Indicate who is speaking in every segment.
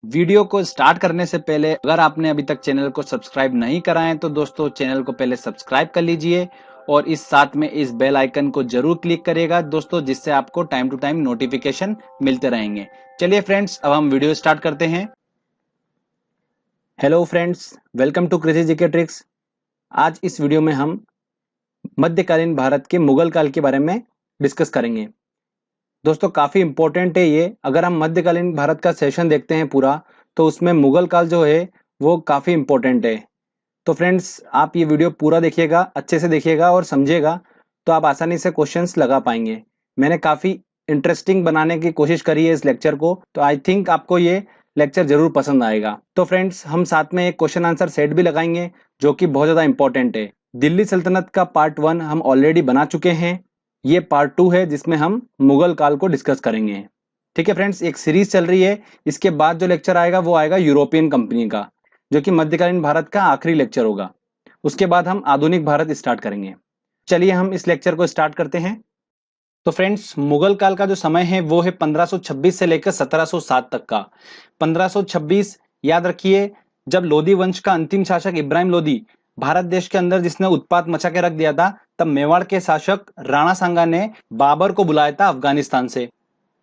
Speaker 1: Video को start करने से पहले अगर आपने अभी तक चैनल को सब्सक्राइब नहीं करा है तो दोस्तों चैनल को पहले सब्सक्राइब कर लीजिए और इस साथ में इस बेल आइकन को जरूर क्लिक करिएगा दोस्तों, जिससे आपको टाइम टू टाइम नोटिफिकेशन मिलते रहेंगे। चलिए फ्रेंड्स, अब हम वीडियो स्टार्ट करते हैं। Hello friends, welcome to crazy GK tricks. आज इस वीडियो में हम मध्यकालीन भारत के मुगल काल के बारे में डिस्कस करेंगे। दोस्तों काफी इंपॉर्टेंट है ये। अगर हम मध्यकालीन भारत का सेशन देखते हैं पूरा, तो उसमें मुगल काल जो है वो काफी इंपॉर्टेंट है। तो फ्रेंड्स, आप ये वीडियो पूरा देखिएगा, अच्छे से देखिएगा और समझिएगा, तो आप आसानी से क्वेश्चंस लगा पाएंगे। मैंने काफी इंटरेस्टिंग बनाने की कोशिश करी है इस लेक्चर को, तो आई थिंक आपको ये लेक्चर जरूर पसंद आएगा। तो फ्रेंड्स, हम साथ में एक क्वेश्चन आंसर सेट भी लगाएंगे जो कि बहुत ज्यादा इंपॉर्टेंट है। दिल्ली सल्तनत का पार्ट 1 हम ऑलरेडी बना चुके हैं। ये पार्ट 2 है जिसमें हम मुगल काल को डिस्कस करेंगे। ठीक है फ्रेंड्स, एक सीरीज चल रही है। इसके बाद जो लेक्चर आएगा वो आएगा यूरोपियन कंपनी का, जो कि मध्यकालीन भारत का आखिरी लेक्चर होगा। उसके बाद हम आधुनिक भारत स्टार्ट करेंगे। चलिए हम इस लेक्चर को स्टार्ट करते हैं। तो फ्रेंड्स, मुगल काल का जो समय है वो है 1526 से लेकर 1707 तक का। 1526 याद रखिए, जब लोधी वंश का अंतिम शासक इब्राहिम लोधी भारत देश के अंदर जिसने उत्पात मचा के रख दिया था, तब मेवाड़ के शासक राणा सांगा ने बाबर को बुलाया था अफगानिस्तान से,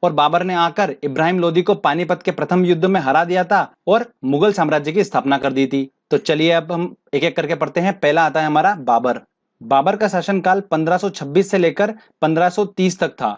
Speaker 1: और बाबर ने आकर इब्राहिम लोधी को पानीपत के प्रथम युद्ध में हरा दिया था और मुगल साम्राज्य की स्थापना कर दी थी। तो चलिए अब हम एक एक करके पढ़ते हैं। पहला आता है हमारा बाबर। बाबर का शासनकाल 1526 से लेकर 1530 तक था।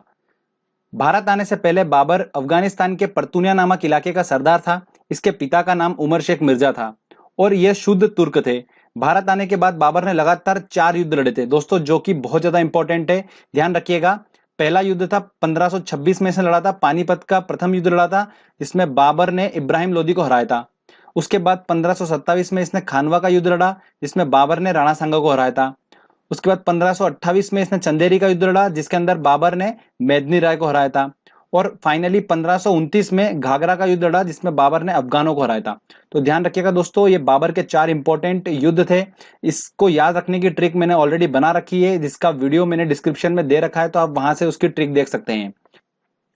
Speaker 1: भारत आने से पहले बाबर अफगानिस्तान के परतूनिया नामक इलाके का सरदार था। इसके पिता का नाम उमर शेख मिर्जा था और यह शुद्ध तुर्क थे। भारत आने के बाद बाबर ने लगातार 4 युद्ध लड़े थे दोस्तों, जो कि बहुत ज्यादा इंपॉर्टेंट है, ध्यान रखिएगा। पहला युद्ध था 1526 में, इसने लड़ा था पानीपत का प्रथम युद्ध लड़ा था, जिसमें बाबर ने इब्राहिम लोधी को हराया था। उसके बाद 1527 में इसने खानवा का युद्ध लड़ा, जिसमें बाबर ने राणा सांगा को हराया था। उसके बाद 1528 में इसने चंदेरी का युद्ध लड़ा, जिसके अंदर बाबर ने मेदिनी राय को हराया था। और फाइनली 1529 में घाघरा का युद्ध लड़ा, जिसमें बाबर ने अफगानों को हराया था। तो ध्यान रखिएगा दोस्तों, ये बाबर के 4 इंपॉर्टेंट युद्ध थे। इसको याद रखने की ट्रिक मैंने ऑलरेडी बना रखी है, जिसका वीडियो मैंने डिस्क्रिप्शन में दे रखा है, तो आप वहां से उसकी ट्रिक देख सकते हैं।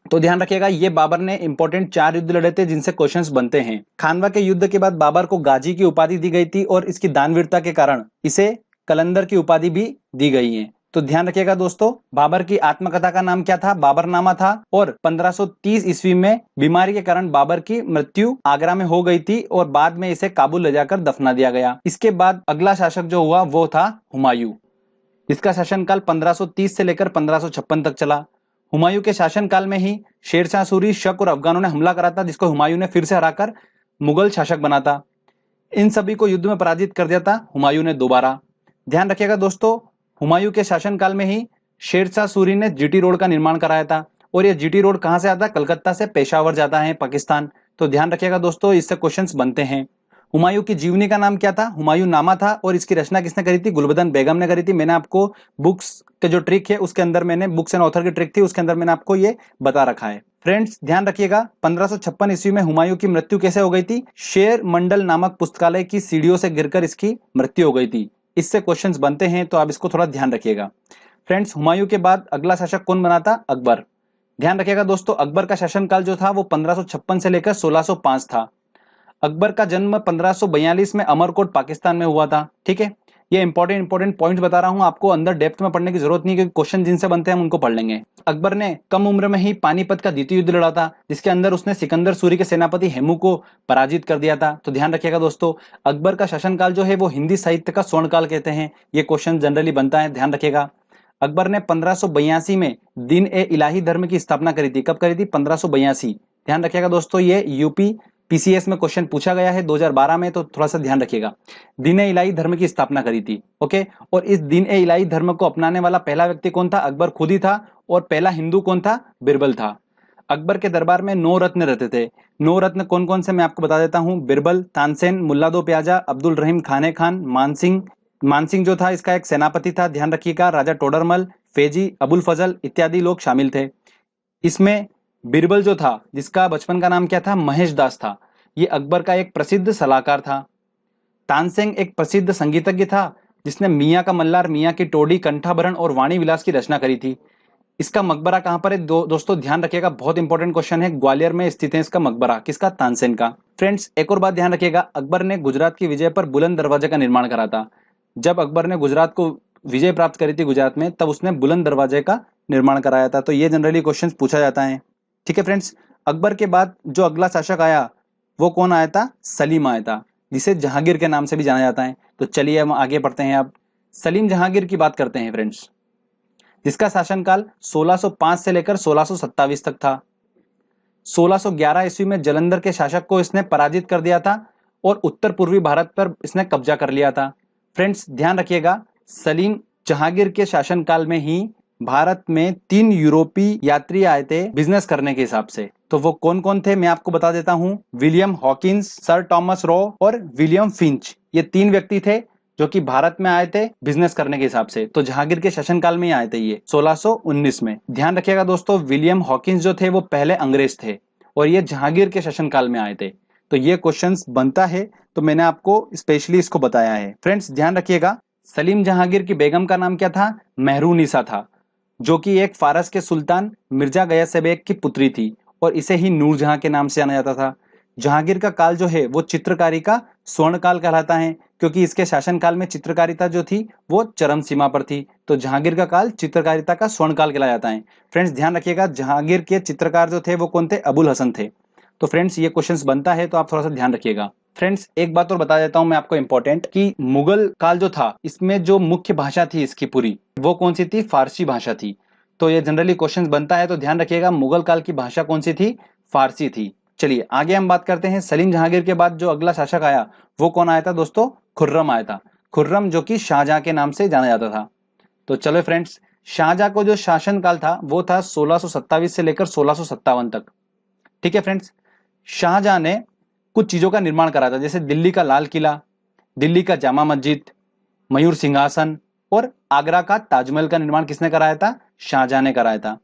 Speaker 1: तो ध्यान रखिएगा, ये बाबर ने इंपॉर्टेंट 4 युद्ध लड़े थे जिनसे क्वेश्चंस बनते हैं। खानवा के युद्ध के बाद बाबर को गाजी की उपाधि दी गई थी और इसकी दानवीरता के कारण इसे कलंदर की उपाधि भी दी गई है। तो ध्यान रखिएगा दोस्तों, बाबर की आत्मकथा का नाम क्या था? बाबरनामा था। और 1530 ईस्वी में बीमारी के कारण बाबर की मृत्यु आगरा में हो गई थी और बाद में इसे काबुल ले जाकर दफना दिया गया। इसके बाद अगला शासक जो हुआ वो था हुमायूं। इसका शासनकाल 1530 से लेकर 1556 तक चला। हुमायूं के शासनकाल में ही शेरशाह सूरी, शक और अफगानों ने हमला करा था, जिसको हुमायूं ने फिर से हराकर मुगल शासक बना था। इन सभी को युद्ध में पराजित कर दिया था हुमायूं ने दोबारा। ध्यान रखिएगा दोस्तों, हुमायूं के शासनकाल में ही शेरशाह सूरी ने जीटी रोड का निर्माण कराया था। और यह जीटी रोड कहां से आता है? कलकत्ता से पेशावर जाता है, पाकिस्तान। तो ध्यान रखिएगा दोस्तों, इससे क्वेश्चंस बनते हैं। हुमायूं की जीवनी का नाम क्या था? हुमायूं नामा था। और इसकी रचना किसने करी थी? गुलबदन बेगम ने करी थी। मैंने आपको बुक्स के जो ट्रिक है उसके अंदर, मैंने बुक्स एंड ऑथर की ट्रिक थी उसके अंदर मैंने आपको ये बता रखा है। फ्रेंड्स ध्यान रखिएगा, 1556 ईस्वी में हुमायूं की मृत्यु कैसे हो गई थी? शेर मंडल नामक पुस्तकालय की सीढ़ियों से गिरकर इसकी मृत्यु हो गई थी। इससे क्वेश्चंस बनते हैं, तो आप इसको थोड़ा ध्यान रखिएगा। फ्रेंड्स, हुमायूं के बाद अगला शासक कौन बना था? अकबर। ध्यान रखिएगा दोस्तों, अकबर का शासनकाल जो था वो 1556 से लेकर 1605 था। अकबर का जन्म 1542 में अमरकोट पाकिस्तान में हुआ था। ठीक है, ये इंपॉर्टेंट पॉइंट्स बता रहा हूं आपको, अंदर डेप्थ में पढ़ने की जरूरत नहीं, क्योंकि क्वेश्चन जिनसे बनते हैं हम उनको पढ़ लेंगे। अकबर ने कम उम्र में ही पानीपत का द्वितीय युद्ध लड़ा था, जिसके अंदर उसने सिकंदर सूरी के सेनापति हेमू को पराजित कर दिया था। तो ध्यान रखिएगा दोस्तों, अकबर का शासनकाल जो है वो हिंदी साहित्य का स्वर्णकाल कहते हैं। ये क्वेश्चन जनरली बनता है, ध्यान रखिएगा। अकबर ने 1582 में दिन ए इलाही धर्म की स्थापना करी थी। कब करी थी? 1582। ध्यान रखिएगा दोस्तों, ये यूपी पीसीएस में क्वेश्चन पूछा गया है 2012 में, तो थोड़ा सा ध्यान रखिएगा। दीन ए इलाही धर्म की स्थापना करी थी। ओके, और इस दीन ए इलाही धर्म को अपनाने वाला पहला व्यक्ति कौन था? अकबर खुद ही था। और पहला हिंदू कौन था? बिरबल था। अकबर के दरबार में 9 रत्न रहते थे। 9 रत्न कौन कौन से मैं आपको बता देता हूं। बिरबल, तानसेन, मुल्ला दो प्याजा, अब्दुल रहीम खाने खान, मानसिंह। मानसिंह जो था इसका एक सेनापति था, ध्यान रखिएगा। राजा टोडरमल, फेजी, अबुल फजल इत्यादि लोग शामिल थे। इसमें बिरबल जो था, जिसका बचपन का नाम क्या था? महेश दास था, ये अकबर का एक प्रसिद्ध सलाहकार था। तानसेन एक प्रसिद्ध संगीतज्ञ था, जिसने मियाँ का मल्लार, मियाँ की टोडी, कंठाभरण और वाणी विलास की रचना करी थी। इसका मकबरा कहां पर है? दोस्तों ध्यान रखिएगा, बहुत इंपॉर्टेंट क्वेश्चन है। ग्वालियर में स्थित है इसका मकबरा। किसका? तानसेन का। फ्रेंड्स एक और बात ध्यान रखिएगा, अकबर ने गुजरात की विजय पर बुलंद दरवाजे का निर्माण करा था। जब अकबर ने गुजरात को विजय प्राप्त करी थी गुजरात में, तब उसने बुलंद दरवाजे का निर्माण कराया था। तो ये जनरली क्वेश्चन पूछा जाता है। ठीक है फ्रेंड्स, अकबर के बाद जो अगला शासक आया वो कौन आया था? सलीम आया था, जिसे जहांगीर के नाम से भी जाना जाता है। तो चलिए हम आगे बढ़ते हैं। अब सलीम जहांगीर की बात करते हैं फ्रेंड्स, जिसका शासनकाल 1605 से लेकर 1627 तक था। 1611 ईस्वी में जलंधर के शासक को इसने पराजित कर दिया था और उत्तर पूर्वी भारत पर इसने कब्जा कर लिया था। फ्रेंड्स ध्यान रखिएगा, सलीम जहांगीर के शासनकाल में ही भारत में 3 यूरोपीय यात्री आए थे बिजनेस करने के हिसाब से। तो वो कौन कौन थे मैं आपको बता देता हूं। William Hawkins, sir Thomas raw और विलियम फिंच, ये 3 व्यक्ति थे जो कि भारत में आए थे बिजनेस करने के हिसाब से। तो जहांगीर के शासनकाल में ही आए थे ये 1619 में। ध्यान रखिएगा दोस्तों, विलियम हॉकिंस जो थे वो पहले अंग्रेज थे और ये जहांगीर के शासनकाल में आए थे। तो ये क्वेश्चंस बनता है, तो मैंने आपको स्पेशली इसको बताया है। फ्रेंड्स ध्यान रखिएगा, सलीम जहांगीर की बेगम का नाम क्या था? मेहरुनिसा था, जो कि एक फारस के सुल्तान मिर्जा गयास बेग की पुत्री थी और इसे ही नूरजहां के नाम से जाना जाता था। जहांगीर का काल जो है वो चित्रकारी का स्वर्ण काल कहलाता है, क्योंकि इसके शासनकाल में चित्रकारिता जो थी वो चरम सीमा पर थी। तो जहांगीर का काल चित्रकारिता का स्वर्ण काल कहलाया जाता है। फ्रेंड्स ध्यान रखिएगा, जहांगीर के चित्रकार जो थे वो कौन थे? अबुल हसन थे। तो फ्रेंड्स ये क्वेश्चंस बनता है, तो आप थोड़ा सा ध्यान रखिएगा। फ्रेंड्स एक बात और बता देता हूं मैं आपको इंपॉर्टेंट, कि मुगल काल जो था इसमें जो मुख्य भाषा थी इसकी पूरी, वो कौन सी थी? फारसी भाषा थी। तो ये जनरली क्वेश्चंस बनता है, तो ध्यान रखिएगा मुगल काल की भाषा कौन सी थी? फारसी थी। चलिए आगे हम बात करते हैं। सलीम जहांगीर के बाद जो अगला शासक आया वो कौन आया था दोस्तों? खुर्रम आया था। खुर्रम जो कि शाहजहां के नाम से जाना जाता था। तो चलो फ्रेंड्स, शाहजहां को जो शासन काल था वो था 1627 से लेकर 1657 तक। ठीक है फ्रेंड्स, शाहजहां ने कुछ चीजों का निर्माण करा था, जैसे दिल्ली का लाल किला, दिल्ली का जामा मस्जिद, मयूर सिंहासन और आगरा का ताजमहल का निर्माण किसने कराया था? शाहजहां ने कराया था।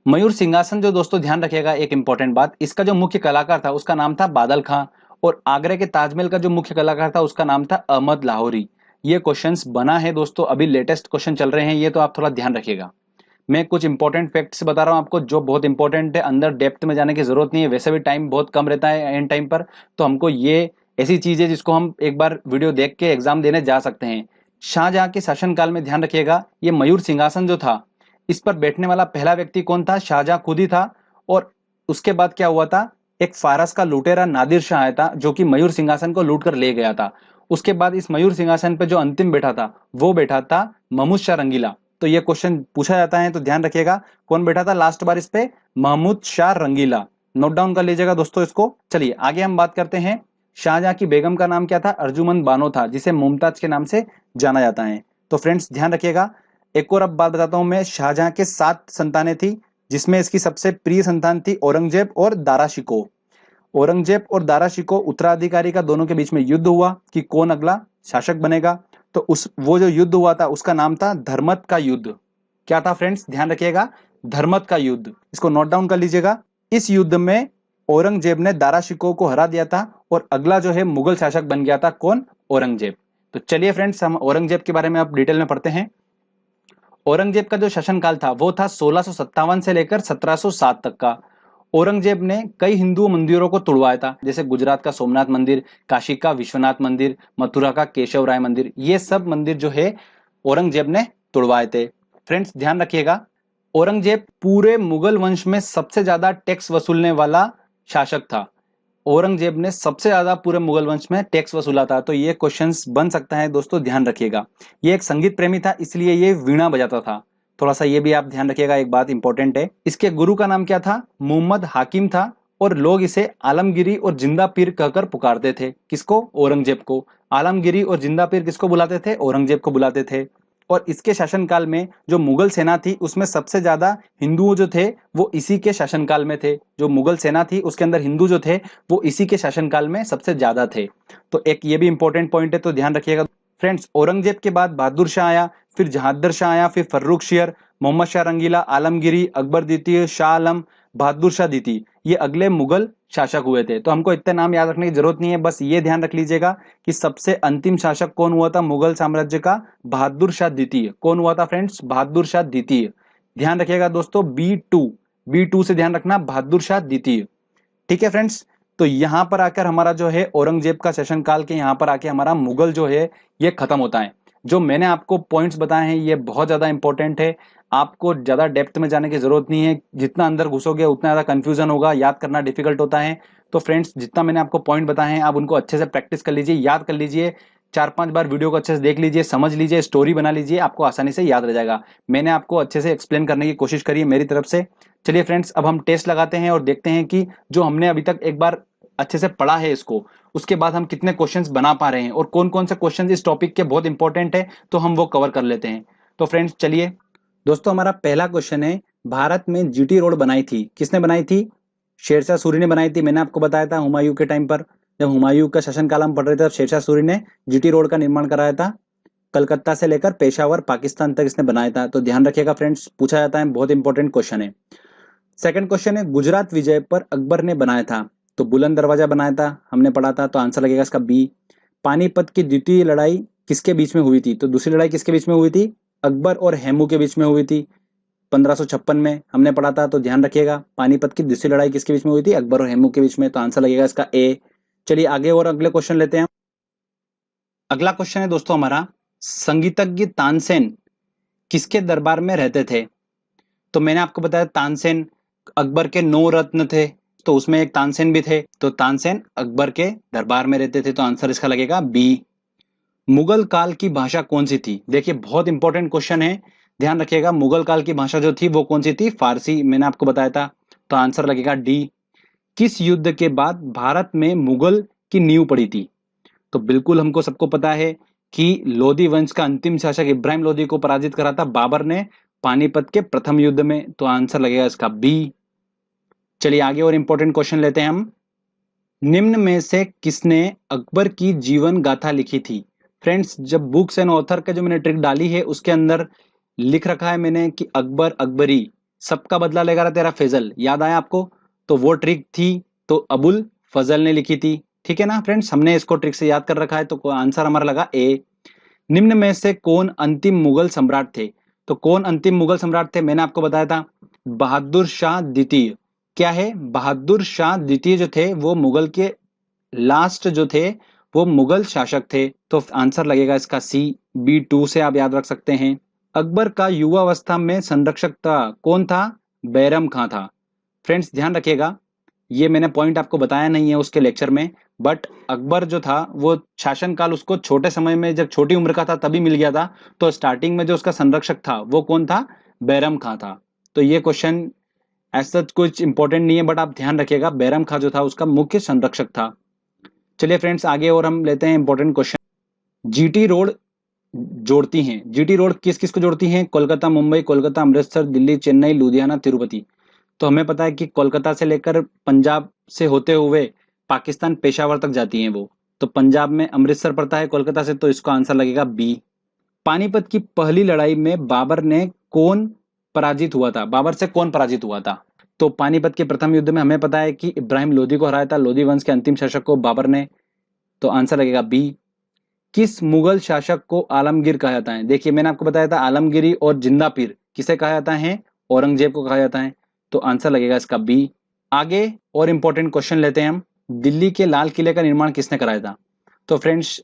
Speaker 1: मयूर सिंहासन जो दोस्तों ध्यान रखिएगा, एक इंपॉर्टेंट बात, इसका जो मुख्य कलाकार था उसका नाम था बादल खां, और आगरे के ताजमहल का जो मुख्य कलाकार था उसका नाम था अहमद लाहौरी। ये क्वेश्चंस बना है दोस्तों, अभी लेटेस्ट क्वेश्चन चल रहे हैं ये, तो आप थोड़ा ध्यान रखिएगा। मैं कुछ इंपॉर्टेंट फैक्ट्स बता रहा हूं आपको जो बहुत इंपॉर्टेंट है, अंदर डेप्थ में जाने की जरूरत नहीं है, वैसे भी टाइम बहुत कम रहता है एंड टाइम पर, तो हमको ये ऐसी चीज है जिसको हम एक बार वीडियो देख के एग्जाम देने जा सकते हैं। शाहजहां के शासनकाल में ध्यान रखिएगा, ये मयूर सिंहासन जो था इस पर बैठने वाला पहला व्यक्ति कौन था? शाहजहां खुद ही था। और उसके बाद क्या हुआ था, एक फारस का लुटेरा नादिर शाह आया था जो कि मयूर सिंहासन को लूट कर ले गया था। उसके बाद इस मयूर सिंहासन पे जो अंतिम बैठा था वो बैठा था महमूद शाह रंगीला। तो ये क्वेश्चन पूछा जाता है, तो ध्यान रखिएगा कौन बैठा था लास्ट बार इस पे? महमूद शाह रंगीला। नोट डाउन कर लीजिएगा दोस्तों इसको। चलिए आगे हम बात करते हैं। शाहजहां की बेगम का नाम क्या था? अर्जुमंद बानो था, जिसे मुमताज के नाम से जाना जाता है। तो फ्रेंड्स ध्यान रखिएगा, एक और अब बात बताता हूं मैं। शाहजहां के 7 संतानें थी, जिसमें इसकी सबसे प्रिय संतान थी औरंगजेब और दारा शिकोह। औरंगजेब और दारा शिकोह उत्तराधिकारी का दोनों के बीच में युद्ध हुआ कि कौन अगला शासक बनेगा। तो उस वो जो युद्ध हुआ था उसका नाम था धर्मत का युद्ध। क्या था फ्रेंड्स? ध्यान रखिएगा, धर्मत का युद्ध। इसको नोट डाउन कर लीजिएगा। इस युद्ध में औरंगजेब ने दारा शिकोह को हरा दिया था और अगला जो है मुगल शासक बन गया था कौन? औरंगजेब। तो चलिए फ्रेंड्स, हम औरंगजेब के बारे में अब डिटेल में पढ़ते हैं। औरंगजेब का जो शासनकाल था वो था 1657 से लेकर 1707 तक का। औरंगजेब ने कई हिंदू मंदिरों को तुड़वाया था, जैसे गुजरात का सोमनाथ मंदिर, काशी का विश्वनाथ मंदिर, मथुरा का केशव राय मंदिर, ये सब मंदिर जो है औरंगजेब ने तुड़वाए थे। फ्रेंड्स ध्यान रखिएगा, औरंगजेब पूरे मुगल वंश में सबसे ज्यादा टैक्स वसूलने वाला शासक था। औरंगजेब ने सबसे ज्यादा पूरे मुगल वंश में टैक्स वसूला था। तो ये क्वेश्चंस बन सकता है दोस्तों, ध्यान रखिएगा। ये एक संगीत प्रेमी था, इसलिए ये वीणा बजाता था। थोड़ा सा ये भी आप ध्यान रखिएगा, एक बात इंपॉर्टेंट है। इसके गुरु का नाम क्या था? मोहम्मद हाकिम था, और लोग इसे आलमगिरी और जिंदा पीर कहकर पुकारते थे। किसको? औरंगजेब को। आलमगिरी और जिंदा पीर किसको बुलाते थे? औरंगजेब को बुलाते थे। और इसके शासनकाल में जो मुगल सेना थी उसमें सबसे ज्यादा हिंदुओं जो थे वो इसी के शासनकाल में थे। जो मुगल सेना थी उसके अंदर हिंदू जो थे वो इसी के शासनकाल में सबसे ज्यादा थे। तो एक ये भी इंपॉर्टेंट पॉइंट है, तो ध्यान रखिएगा। फ्रेंड्स औरंगजेब के बाद बहादुर शाह आया, फिर जहांदर शाह आया, फिर फर्रुख शेर, मोहम्मद शाह रंगीला, आलमगिरी, अकबर द्वितीय, शाह आलम, बहादुर शाह द्वितीय, ये अगले मुगल शासक हुए थे। तो हमको इतने नाम याद रखने की जरूरत नहीं है, बस ये ध्यान रख लीजिएगा कि सबसे अंतिम शासक कौन हुआ था मुगल साम्राज्य का? बहादुर शाह द्वितीय। कौन हुआ था फ्रेंड्स? बहादुर शाह द्वितीय। ध्यान रखिएगा दोस्तों, B2 से ध्यान रखना, बहादुर शाह द्वितीय। ठीक है फ्रेंड्स, तो यहाँ पर आकर हमारा जो है औरंगजेब का शासनकाल के यहाँ पर आके हमारा मुगल जो है ये खत्म होता है। जो मैंने आपको पॉइंट्स बताए हैं ये बहुत ज्यादा इंपॉर्टेंट है, आपको ज्यादा डेप्थ में जाने की जरूरत नहीं है, जितना अंदर घुसोगे उतना ज्यादा कंफ्यूजन होगा, याद करना डिफिकल्ट होता है। तो फ्रेंड्स जितना मैंने आपको पॉइंट बताए हैं आप उनको अच्छे से प्रैक्टिस कर लीजिए, याद कर लीजिए, 4-5 बार वीडियो को अच्छे से देख लीजिए, समझ लीजिए, स्टोरी बना लीजिए, आपको आसानी से याद रह जाएगा। मैंने आपको अच्छे से एक्सप्लेन करने की कोशिश करी है मेरी तरफ से। चलिए फ्रेंड्स अब हम टेस्ट लगाते हैं और देखते हैं कि जो हमने अभी तक एक बार अच्छे से पढ़ा है इसको, उसके बाद हम कितने क्वेश्चंस बना पा रहे हैं और कौन कौन से क्वेश्चंस इस टॉपिक के बहुत इंपॉर्टेंट है तो हम वो कवर कर लेते हैं। तो फ्रेंड्स चलिए दोस्तों, हमारा पहला क्वेश्चन है, भारत में जीटी रोड बनाई थी, किसने बनाई थी? शेरशाह सूरी ने बनाई थी। मैंने आपको बताया था हुमायूं के टाइम पर, जब हुमायूं का शासनकाल हम पढ़ रहे थे तब शेरशाह सूरी ने जीटी रोड का निर्माण कराया था। कलकत्ता से लेकर पेशावर पाकिस्तान तक इसने बनाया था। तो ध्यान रखिएगा फ्रेंड्स, पूछा जाता है, बहुत इंपॉर्टेंट क्वेश्चन है। सेकंड क्वेश्चन है, गुजरात विजय पर अकबर ने बनाया था, तो बुलंद दरवाजा बनाया था, हमने पढ़ा था, तो आंसर लगेगा इसका बी। पानीपत की द्वितीय लड़ाई किसके बीच में हुई थी? तो दूसरी लड़ाई किसके बीच में हुई थी? अकबर और हेमू के बीच में हुई थी 1556 में, हमने पढ़ा था। तो ध्यान रखिएगा पानीपत की दूसरी लड़ाई किसके बीच में हुई थी? अकबर और हेमू के बीच में, तो आंसर लगेगा इसका ए। चलिए आगे और अगले क्वेश्चन लेते हैं। अगला क्वेश्चन है दोस्तों हमारा, संगीतज्ञ तानसेन किसके दरबार में रहते थे? तो मैंने आपको बताया तानसेन अकबर के 9 रत्न थे, तो उसमें एक तानसेन भी थे, तो तानसेन अकबर के दरबार में रहते थे, तो आंसर इसका लगेगा बी। मुगल काल की भाषा कौन सी थी? देखिए बहुत इंपॉर्टेंट क्वेश्चन है, ध्यान रखिएगा। मुगल काल की भाषा जो थी वो कौन सी थी? फारसी, मैंने आपको बताया था, तो आंसर लगेगा डी। किस युद्ध के बाद भारत में मुगल की नींव पड़ी थी? तो बिल्कुल हमको सबको पता है कि लोधी वंश का अंतिम शासक इब्राहिम लोधी को पराजित करा था बाबर ने पानीपत के प्रथम युद्ध में, तो आंसर लगेगा इसका बी। चलिए आगे और इंपॉर्टेंट क्वेश्चन लेते हैं हम। निम्न में से किसने अकबर की जीवन गाथा लिखी थी? फ्रेंड्स जब बुक्स एंड ऑथर का जो मैंने ट्रिक डाली है उसके अंदर लिख रखा है मैंने कि अकबर अकबरी सबका बदला लेगा रहा तेरा फैजल, याद आया आपको? तो वो ट्रिक थी, तो अबुल फजल ने लिखी थी, ठीक है ना फ्रेंड्स, हमने इसको ट्रिक से याद कर रखा है, तो आंसर हमारा लगा ए। निम्न में से कौन अंतिम मुगल सम्राट थे? तो कौन अंतिम मुगल सम्राट थे? मैंने आपको बताया था बहादुर शाह द्वितीय। क्या है? बहादुर शाह द्वितीय जो थे वो मुगल के लास्ट जो थे वो मुगल शासक थे, तो आंसर लगेगा इसका सी। B2 से आप याद रख सकते हैं। अकबर का युवावस्था में संरक्षक था, कौन था? बैरम खां था। फ्रेंड्स ध्यान रखिएगा, ये मैंने पॉइंट आपको बताया नहीं है उसके लेक्चर में, बट अकबर जो था वो शासनकाल उसको छोटे समय में जब छोटी उम्र का था तभी मिल गया था, तो स्टार्टिंग में जो उसका संरक्षक था वो कौन था? बैरम खां था। तो ये क्वेश्चन ऐसा कुछ इंपॉर्टेंट नहीं है, बट आप ध्यान रखिएगा बैरम खां जो था उसका मुख्य संरक्षक था। चलिए फ्रेंड्स आगे और हम लेते हैं इंपॉर्टेंट क्वेश्चन। जीटी रोड जोड़ती हैं, जीटी रोड किस किस को जोड़ती हैं? कोलकाता मुंबई, कोलकाता अमृतसर, दिल्ली चेन्नई, लुधियाना तिरुपति। तो हमें पता है कि कोलकाता से लेकर पंजाब से होते हुए पाकिस्तान पेशावर तक जाती हैं वो, तो पंजाब में अमृतसर पड़ता है कोलकाता से, तो इसका आंसर लगेगा बी। पानीपत की पहली लड़ाई में बाबर ने कौन पराजित हुआ था? बाबर से कौन पराजित हुआ था? तो पानीपत के प्रथम युद्ध में हमें पता है कि इब्राहिम लोधी को हराया था, लोधी वंश के अंतिम शासक को बाबर ने, तो आंसर लगेगा बी। किस मुगल शासक को आलमगीर कहा जाता है? देखिए मैंने आपको बताया था आलमगिरी और जिंदा पीर किसे कहा जाता है? औरंगजेब को कहा जाता है, तो आंसर लगेगा इसका बी। आगे और इंपॉर्टेंट क्वेश्चन लेते हैं हम। दिल्ली के लाल किले का निर्माण किसने कराया था? तो फ्रेंड्स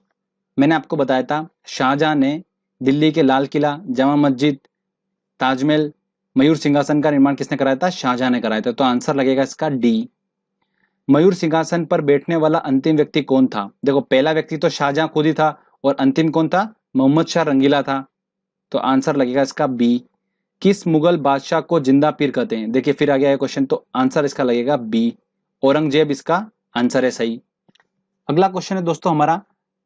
Speaker 1: मैंने आपको बताया था शाहजहां ने दिल्ली के लाल किला, जामा मस्जिद, ताजमहल, मयूर सिंहासन का निर्माण किसने कराया था? शाहजहां ने कराया था, तो आंसर लगेगा इसका डी। मयूर सिंहासन पर बैठने वाला अंतिम व्यक्ति कौन था? देखो पहला व्यक्ति तो शाहजहां खुद ही था और अंतिम कौन था? मोहम्मद शाह रंगीला था, तो आंसर लगेगा इसका बी। किस मुगल बादशाह को जिंदा पीर कहते हैं? देखिए फिर आ गया है क्वेश्चन, तो आंसर इसका लगेगा बी, औरंगजेब इसका आंसर है सही। अगला क्वेश्चन है दोस्तों हमारा,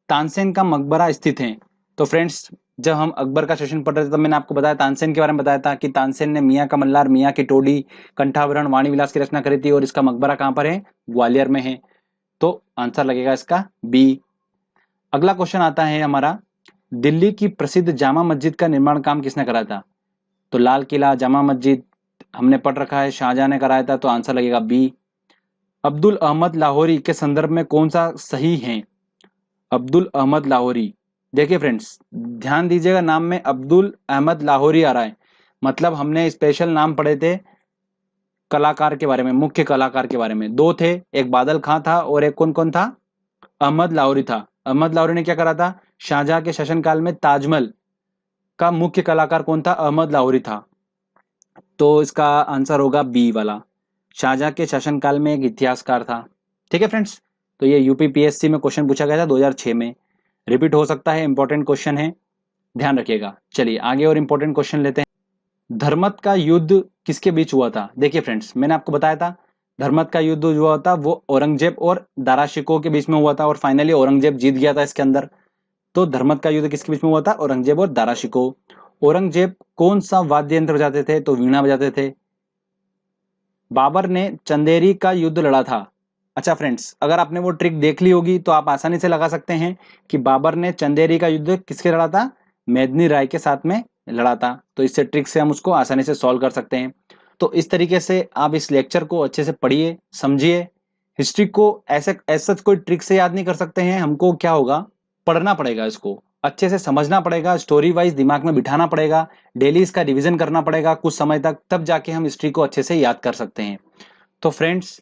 Speaker 1: तानसेन का मकबरा स्थित है। तो फ्रेंड्स जब हम अकबर का सेशन पढ़ रहे थे तब मैंने आपको बताया तानसेन के बारे में बताया था कि तानसेन ने मियाँ का मल्हार, मियाँ की टोडी, कंठाभरण, वाणी विलास की रचना करी थी और इसका मकबरा कहाँ पर है? ग्वालियर में है, तो आंसर लगेगा इसका बी। अगला क्वेश्चन आता है हमारा, दिल्ली की प्रसिद्ध जामा मस्जिद का निर्माण काम किसने कराया था? तो लाल किला, जामा मस्जिद हमने पढ़ रखा है शाहजहां ने कराया था, तो आंसर लगेगा बी। अब्दुल अहमद लाहौरी के संदर्भ में कौन सा सही है? अब्दुल अहमद लाहौरी, देखिए फ्रेंड्स ध्यान दीजिएगा, नाम में अब्दुल अहमद लाहौरी आ रहा है, मतलब हमने स्पेशल नाम पढ़े थे कलाकार के बारे में, मुख्य कलाकार के बारे में। दो थे, एक बादल खां था और एक कौन कौन था? अहमद लाहौरी था। अहमद लाहौरी ने क्या करा था? शाहजहां के शासनकाल में ताजमहल का मुख्य कलाकार कौन था? अहमद लाहौरी था। तो इसका आंसर होगा बी वाला। शाहजहां के शासनकाल में एक इतिहासकार था। ठीक है फ्रेंड्स, तो ये यूपीपीएससी में क्वेश्चन पूछा गया था 2006 में, रिपीट हो सकता है, इंपॉर्टेंट क्वेश्चन है, ध्यान रखिएगा। चलिए आगे और इंपॉर्टेंट क्वेश्चन लेते हैं। धर्मत का युद्ध किसके बीच हुआ था? देखिए फ्रेंड्स, मैंने आपको बताया था धर्मत का युद्ध हुआ था वो औरंगजेब और दारा शिकोह के बीच में हुआ था, और फाइनली औरंगजेब जीत गया था इसके अंदर। तो धर्मत का युद्ध किसके बीच में हुआ था? औरंगजेब और दारा शिकोह। औरंगजेब कौन सा वाद्य यंत्र बजाते थे? तो वीणा बजाते थे। बाबर ने चंदेरी का युद्ध लड़ा था। अच्छा फ्रेंड्स, अगर आपने वो ट्रिक देख ली होगी तो आप आसानी से लगा सकते हैं कि बाबर ने चंदेरी का युद्ध किसके लड़ा था? मेदिनी राय के साथ में लड़ा था। तो इससे ट्रिक से हम उसको आसानी से सॉल्व कर सकते हैं। तो इस तरीके से आप इस लेक्चर को अच्छे से पढ़िए, समझिए। हिस्ट्री को ऐसे ऐसा कोई ट्रिक से याद नहीं कर सकते हैं, हमको क्या होगा, पढ़ना पड़ेगा, इसको अच्छे से समझना पड़ेगा, स्टोरी वाइज दिमाग में बिठाना पड़ेगा, डेली इसका रिवीजन करना पड़ेगा कुछ समय तक, तब जाके हम हिस्ट्री को अच्छे से याद कर सकते हैं। तो फ्रेंड्स,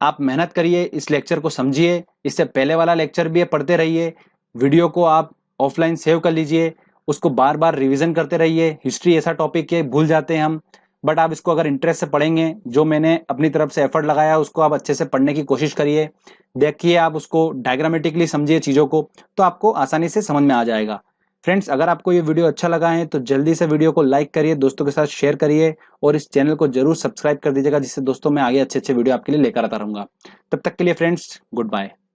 Speaker 1: आप मेहनत करिए, इस लेक्चर को समझिए। इससे पहले वाला लेक्चर भी है, पढ़ते रहिए। वीडियो को आप ऑफलाइन सेव कर लीजिए, उसको बार बार रिवीजन करते रहिए। हिस्ट्री ऐसा टॉपिक है, भूल जाते हैं हम, बट आप इसको अगर इंटरेस्ट से पढ़ेंगे, जो मैंने अपनी तरफ से एफर्ट लगाया उसको आप अच्छे से पढ़ने की कोशिश करिए। देखिए, आप उसको डायग्रामेटिकली समझिए चीज़ों को, तो आपको आसानी से समझ में आ जाएगा। फ्रेंड्स, अगर आपको ये वीडियो अच्छा लगा है तो जल्दी से वीडियो को लाइक करिए, दोस्तों के साथ शेयर करिए, और इस चैनल को जरूर सब्सक्राइब कर दीजिएगा, जिससे दोस्तों मैं आगे अच्छे अच्छे वीडियो आपके लिए लेकर आता रहूंगा। तब तक के लिए फ्रेंड्स, गुड बाय।